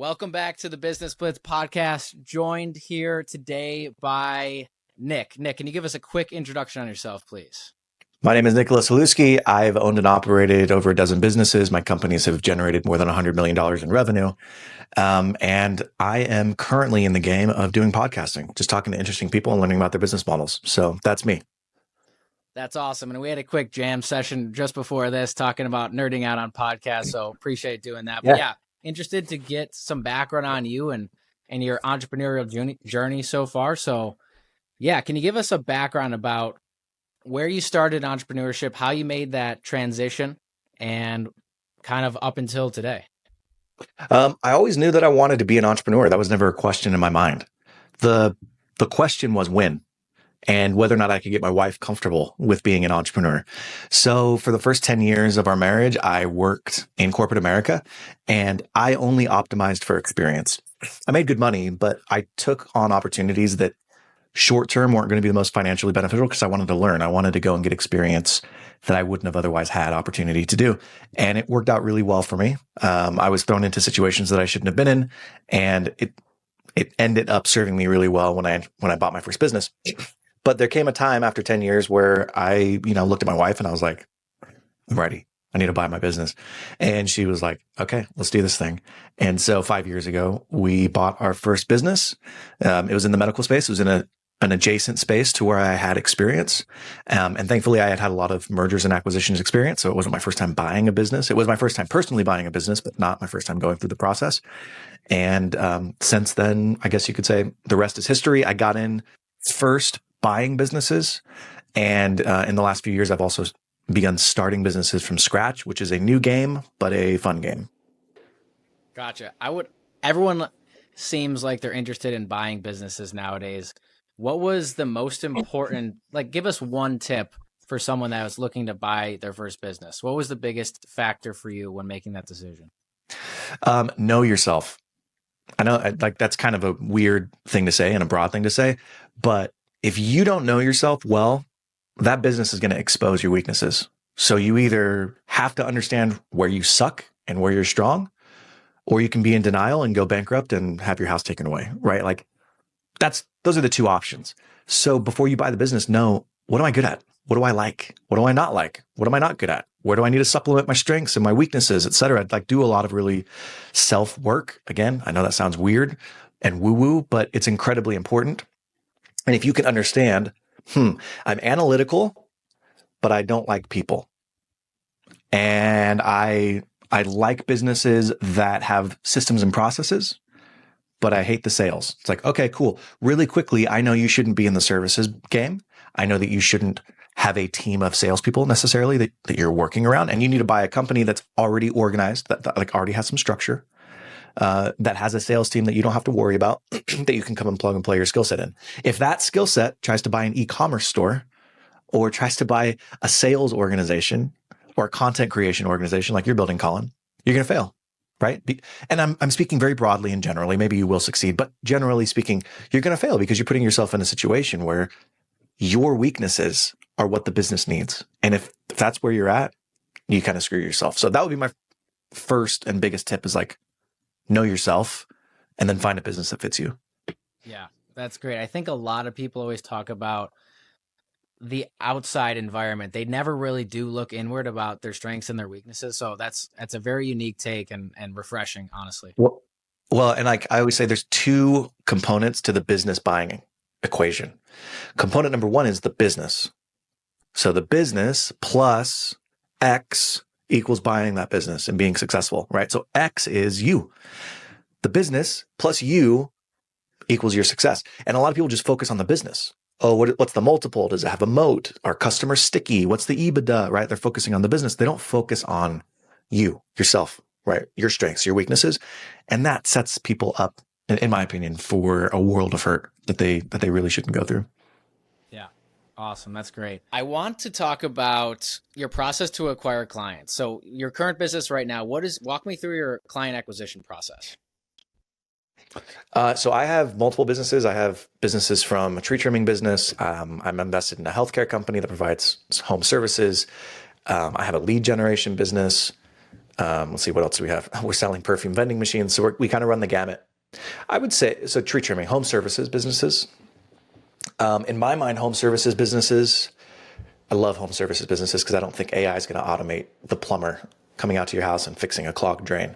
Welcome back to the Business Blitz Podcast. Joined here today by Nick. Nick, can you give us a quick introduction on yourself, please? My name is Nikolas Hulewsky. I've owned and operated over a dozen businesses. My companies have generated more than $100 million in revenue. And I am currently in the game of doing podcasting, just talking to interesting people and learning about their business models. So that's me. That's awesome. And we had a quick jam session just before this talking about nerding out on podcasts. So appreciate doing that. But yeah, interested to get some background on you and your entrepreneurial journey so far. So yeah, can you give us a background about where you started entrepreneurship, how you made that transition, and kind of up until today? I always knew that I wanted to be an entrepreneur. That was never a question in my mind. The question was when, and whether or not I could get my wife comfortable with being an entrepreneur. So for the first 10 years of our marriage, I worked in corporate America, and I only optimized for experience. I made good money, but I took on opportunities that short-term weren't going to be the most financially beneficial because I wanted to learn. I wanted to go and get experience that I wouldn't have otherwise had opportunity to do. And it worked out really well for me. I was thrown into situations that I shouldn't have been in, and it ended up serving me really well when I bought my first business. But there came a time after 10 years where I, looked at my wife and I was like, I'm ready. I need to buy my business. And she was like, okay, let's do this thing. And so 5 years ago, we bought our first business. It was in the medical space. It was in an adjacent space to where I had experience. And thankfully, I had a lot of mergers and acquisitions experience. So it wasn't my first time buying a business. It was my first time personally buying a business, but not my first time going through the process. And since then, I guess you could say the rest is history. I got in first buying businesses. And in the last few years, I've also begun starting businesses from scratch, which is a new game, but a fun game. Gotcha. Everyone seems like they're interested in buying businesses nowadays. What was the most important, give us one tip for someone that was looking to buy their first business. What was the biggest factor for you when making that decision? Know yourself. I know that's kind of a weird thing to say and a broad thing to say, but if you don't know yourself well, that business is going to expose your weaknesses. So you either have to understand where you suck and where you're strong, or you can be in denial and go bankrupt and have your house taken away, right? Those are the two options. So before you buy the business, know, what am I good at? What do I like? What do I not like? What am I not good at? Where do I need to supplement my strengths and my weaknesses, et cetera? Do a lot of really self-work. Again, I know that sounds weird and woo-woo, but it's incredibly important. And if you can understand, I'm analytical, but I don't like people. And I like businesses that have systems and processes, but I hate the sales. It's like, okay, cool. Really quickly, I know you shouldn't be in the services game. I know that you shouldn't have a team of salespeople necessarily that you're working around. And you need to buy a company that's already organized, that already has some structure, that has a sales team that you don't have to worry about, that you can come and plug and play your skill set in. If that skill set tries to buy an e-commerce store or tries to buy a sales organization or a content creation organization like you're building, Colin, you're going to fail, right? And I'm speaking very broadly and generally. Maybe you will succeed, but generally speaking, you're going to fail because you're putting yourself in a situation where your weaknesses are what the business needs. And if that's where you're at, you kind of screw yourself. So that would be my first and biggest tip is know yourself and then find a business that fits you. Yeah, that's great. I think a lot of people always talk about the outside environment. They never really do look inward about their strengths and their weaknesses. So that's a very unique take and refreshing, honestly. Well, and I always say there's two components to the business buying equation. Component number one is the business. So the business plus X equals buying that business and being successful, right? So X is you. The business plus you equals your success. And a lot of people just focus on the business. Oh, what's the multiple? Does it have a moat? Are customers sticky? What's the EBITDA, right? They're focusing on the business. They don't focus on you, yourself, right? Your strengths, your weaknesses. And that sets people up, in my opinion, for a world of hurt that they really shouldn't go through. Yeah. Awesome. That's great. I want to talk about your process to acquire clients. So your current business right now, walk me through your client acquisition process. So I have multiple businesses. I have businesses from a tree trimming business. I'm invested in a healthcare company that provides home services. I have a lead generation business. Let's see, what else do we have? We're selling perfume vending machines. So we kind of run the gamut. I would say, so tree trimming, home services businesses. In my mind, home services businesses, I love home services businesses because I don't think AI is going to automate the plumber coming out to your house and fixing a clogged drain.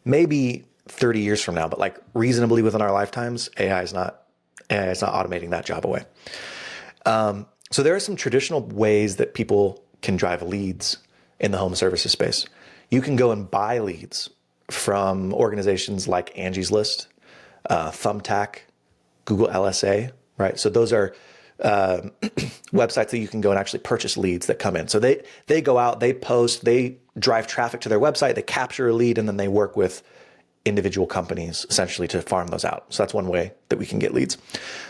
Maybe 30 years from now, but like reasonably within our lifetimes, AI is not automating that job away. So there are some traditional ways that people can drive leads in the home services space. You can go and buy leads from organizations like Angie's List, Thumbtack, Google LSA, right? So those are websites that you can go and actually purchase leads that come in. So they go out, they post, they drive traffic to their website, they capture a lead, and then they work with individual companies essentially to farm those out. So that's one way that we can get leads.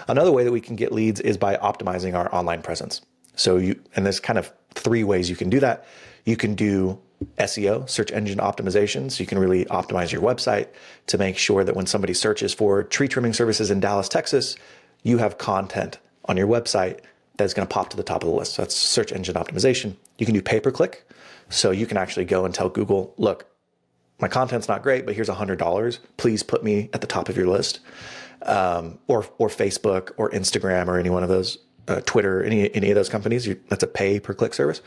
Another way that we can get leads is by optimizing our online presence. And there's kind of three ways you can do that. You can do SEO, search engine optimization. So you can really optimize your website to make sure that when somebody searches for tree trimming services in Dallas, Texas, you have content on your website that's going to pop to the top of the list. So that's search engine optimization. You can do pay-per-click. So you can actually go and tell Google, look, my content's not great, but here's $100. Please put me at the top of your list. Or Facebook or Instagram or any one of those, Twitter, any of those companies. That's a pay-per-click service.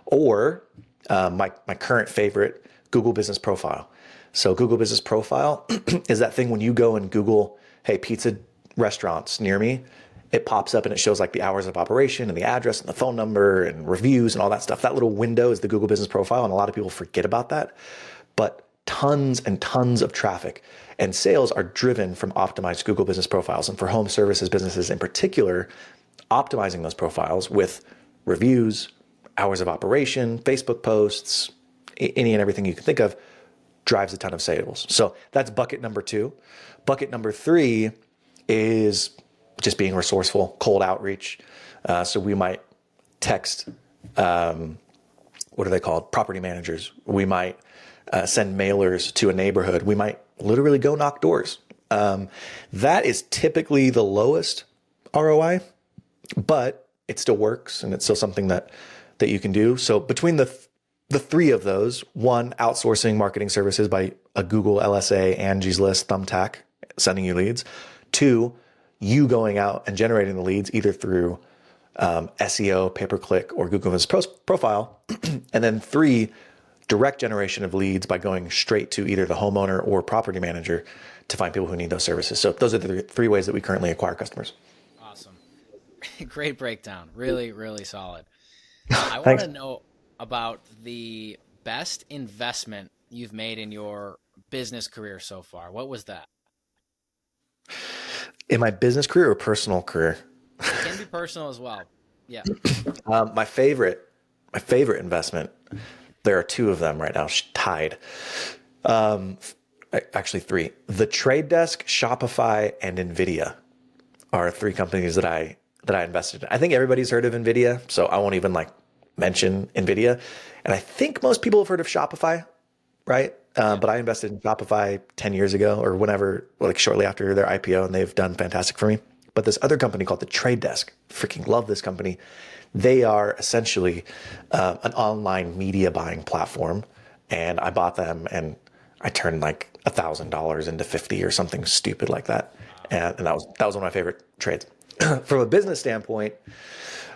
Or my current favorite, Google Business Profile. So Google Business Profile is that thing when you go and Google, hey, pizza restaurants near me, it pops up and it shows like the hours of operation and the address and the phone number and reviews and all that stuff. That little window is the Google Business Profile, and a lot of people forget about that. But tons and tons of traffic and sales are driven from optimized Google Business Profiles. And for home services businesses in particular, optimizing those profiles with reviews, hours of operation, Facebook posts, any and everything you can think of drives a ton of sales. So that's bucket number 2. Bucket number 3 is just being resourceful, cold outreach. So we might text, what are they called? Property managers. We might send mailers to a neighborhood. We might literally go knock doors. That is typically the lowest ROI, but it still works and it's still something that you can do. So between the three of those, one, outsourcing marketing services by a Google LSA, Angie's List, Thumbtack, sending you leads. 2, you going out and generating the leads either through SEO, pay-per-click, or Google Business Profile. And then 3, direct generation of leads by going straight to either the homeowner or property manager to find people who need those services. So those are the 3 ways that we currently acquire customers. Awesome. Great breakdown. Really, really solid. I want to know about the best investment you've made in your business career so far. What was that? In my business career or personal career? It can be personal as well. Yeah. My favorite investment, there are 2 of them right now, tied. Actually 3. The Trade Desk, Shopify, and NVIDIA are 3 companies that I invested in. I think everybody's heard of NVIDIA, so I won't even mention NVIDIA. And I think most people have heard of Shopify, right? But I invested in Shopify 10 years ago or whenever, shortly after their IPO, and they've done fantastic for me. But this other company called the Trade Desk, freaking love this company. They are essentially an online media buying platform. And I bought them and I turned $1,000 into 50 or something stupid like that. And that was one of my favorite trades. From a business standpoint,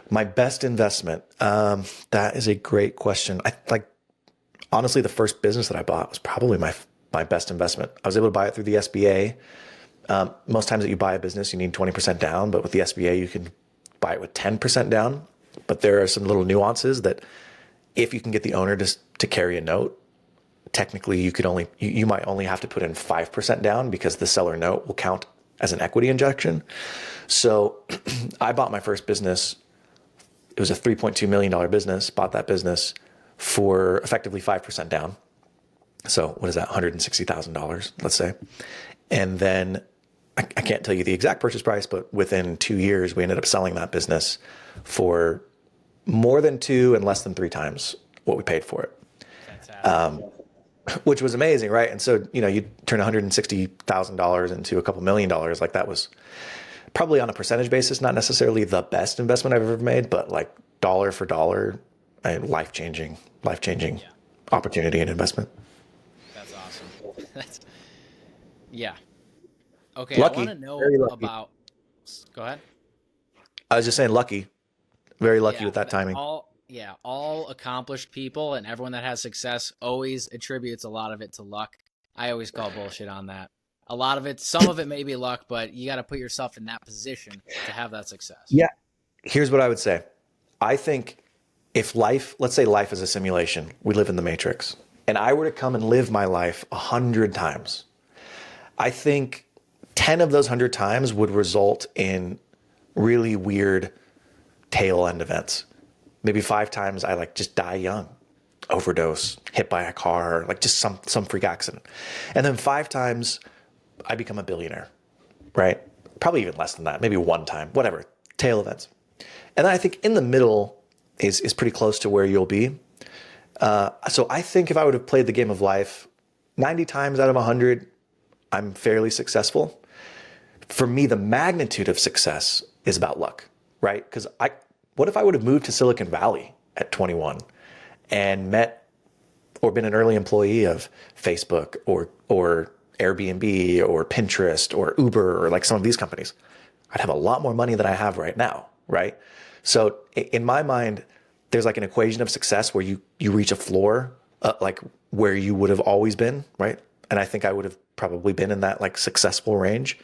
my best investment, that is a great question. Honestly, the first business that I bought was probably my best investment. I was able to buy it through the SBA. Most times that you buy a business, you need 20% down, but with the SBA, you can buy it with 10% down. But there are some little nuances that if you can get the owner to carry a note, technically you might only have to put in 5% down because the seller note will count as an equity injection. So I bought my first business. It was a $3.2 million business, bought that business for effectively 5% down. So what is that? $160,000, let's say. And then I can't tell you the exact purchase price, but within 2 years, we ended up selling that business for more than 2 and less than 3 times what we paid for it. Which was amazing, right? And so, you turn $160,000 into a couple $1 million. That was probably on a percentage basis, not necessarily the best investment I've ever made, but dollar for dollar, life-changing opportunity and investment. That's awesome. Yeah. Okay. Lucky. I want to know about, go ahead. I was just saying lucky, very lucky with that timing. All accomplished people and everyone that has success always attributes a lot of it to luck. I always call bullshit on that. A lot of it, some of it may be luck, but you got to put yourself in that position to have that success. Yeah. Here's what I would say. I think if let's say life is a simulation, we live in the Matrix, and I were to come and live my life 100 times, I think 10 of those 100 times would result in really weird tail end events. Maybe 5 times I just die young, overdose, hit by a car, just some freak accident. And then 5 times I become a billionaire, right? Probably even less than that, maybe 1 time, whatever, tail events. And then I think in the middle is pretty close to where you'll be. So I think if I would have played the game of life 90 times out of 100, I'm fairly successful. For me, the magnitude of success is about luck, right? Because what if I would have moved to Silicon Valley at 21 and met or been an early employee of Facebook or Airbnb or Pinterest or Uber or some of these companies? I'd have a lot more money than I have right now, right? So in my mind, there's an equation of success where you reach a floor, where you would have always been, right? And I think I would have probably been in that successful range.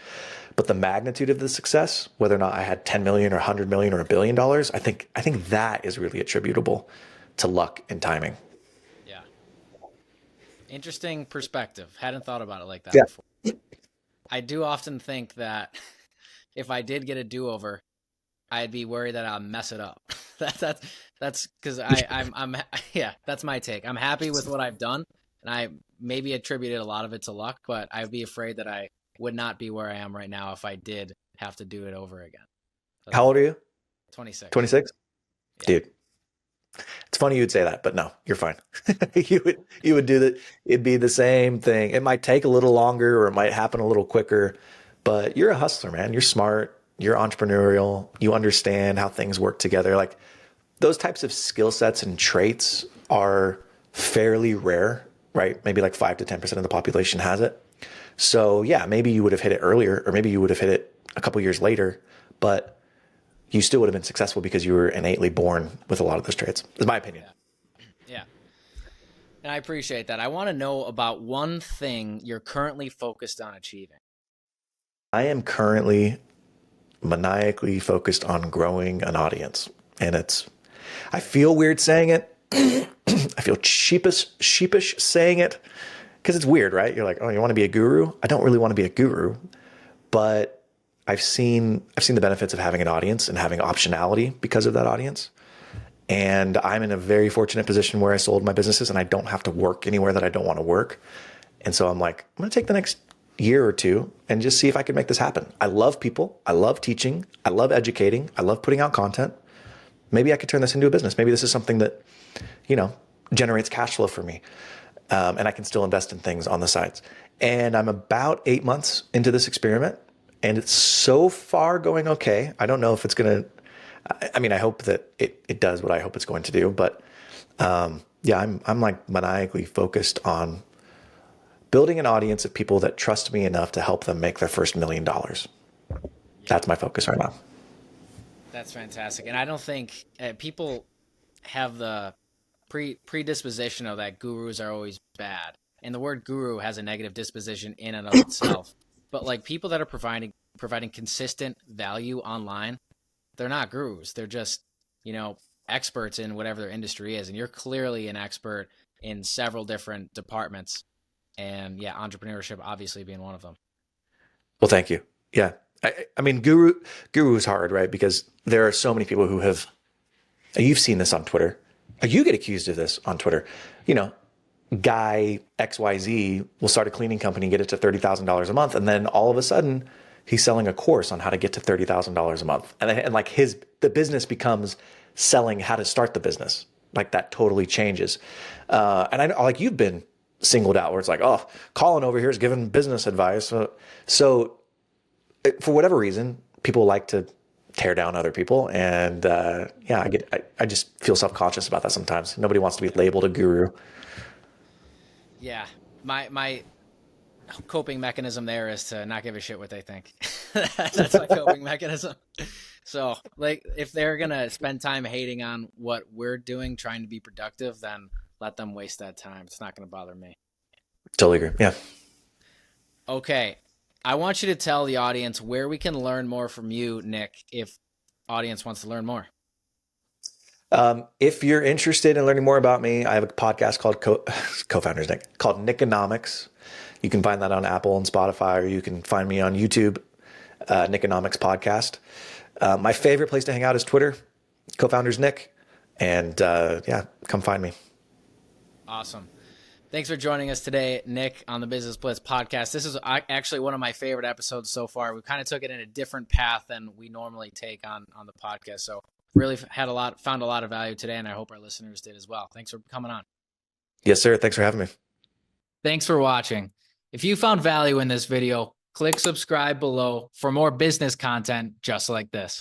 But the magnitude of the success, whether or not I had 10 million or 100 million or $1 billion, I think that is really attributable to luck and timing. Yeah. Interesting perspective. Hadn't thought about it like that before. I do often think that if I did get a do-over, I'd be worried that I'll mess it up. That's because I'm that's my take. I'm happy with what I've done, and I maybe attributed a lot of it to luck, but I'd be afraid that I would not be where I am right now if I did have to do it over again. How old are you? 26. 26? Yeah. Dude. It's funny you'd say that, but no, you're fine. you would do that. It'd be the same thing. It might take a little longer or it might happen a little quicker, but you're a hustler, man. You're smart. You're entrepreneurial. You understand how things work together. Those types of skill sets and traits are fairly rare, right? Maybe 5 to 10% of the population has it. So yeah, maybe you would have hit it earlier, or maybe you would have hit it a couple years later, but you still would have been successful because you were innately born with a lot of those traits, is my opinion. Yeah. And I appreciate that. I want to know about one thing you're currently focused on achieving. I am currently maniacally focused on growing an audience. And I feel weird saying it. I feel sheepish saying it because it's weird, right? You're oh, you want to be a guru? I don't really want to be a guru, but I've seen the benefits of having an audience and having optionality because of that audience. And I'm in a very fortunate position where I sold my businesses and I don't have to work anywhere that I don't want to work. And so I'm going to take the next year or two and just see if I can make this happen. I love people. I love teaching. I love educating. I love putting out content. Maybe I could turn this into a business. Maybe this is something that, generates cash flow for me. And I can still invest in things on the sides. And I'm about 8 months into this experiment and it's so far going okay. I don't know if it's going to, I hope that it does what I hope it's going to do, but I'm maniacally focused on building an audience of people that trust me enough to help them make their first $1 million. That's my focus right now. That's fantastic. And I don't think people have the predisposition of that gurus are always bad. And the word guru has a negative disposition in and of itself. But people that are providing consistent value online, they're not gurus. They're just, experts in whatever their industry is. And you're clearly an expert in several different departments. And yeah, entrepreneurship obviously being one of them. Well, thank you. Yeah. Guru is hard, right? Because there are so many people who you've seen this on Twitter. You get accused of this on Twitter. Guy XYZ will start a cleaning company, get it to $30,000 a month. And then all of a sudden he's selling a course on how to get to $30,000 a month. And the business becomes selling how to start the business. That totally changes. And I know you've been singled out where it's oh, Colin over here is giving business advice. So for whatever reason, people like to tear down other people. And I just feel self-conscious about that sometimes. Nobody wants to be labeled a guru. Yeah. My coping mechanism there is to not give a shit what they think. That's my coping mechanism. So like if they're going to spend time hating on what we're doing, trying to be productive, then let them waste that time. It's not going to bother me. Totally agree. Yeah. Okay. I want you to tell the audience where we can learn more from you, Nick, if audience wants to learn more. If you're interested in learning more about me, I have a podcast called Co-Founders Nick, called Nickonomics. You can find that on Apple and Spotify, or you can find me on YouTube, Nickonomics Podcast. My favorite place to hang out is Twitter, Co-Founders Nick. And yeah, come find me. Awesome. Thanks for joining us today, Nick, on the Business Blitz podcast. This is actually one of my favorite episodes so far. We kind of took it in a different path than we normally take on the podcast. So really found a lot of value today, and I hope our listeners did as well. Thanks for coming on. Yes, sir. Thanks for having me. Thanks for watching. If you found value in this video, click subscribe below for more business content just like this.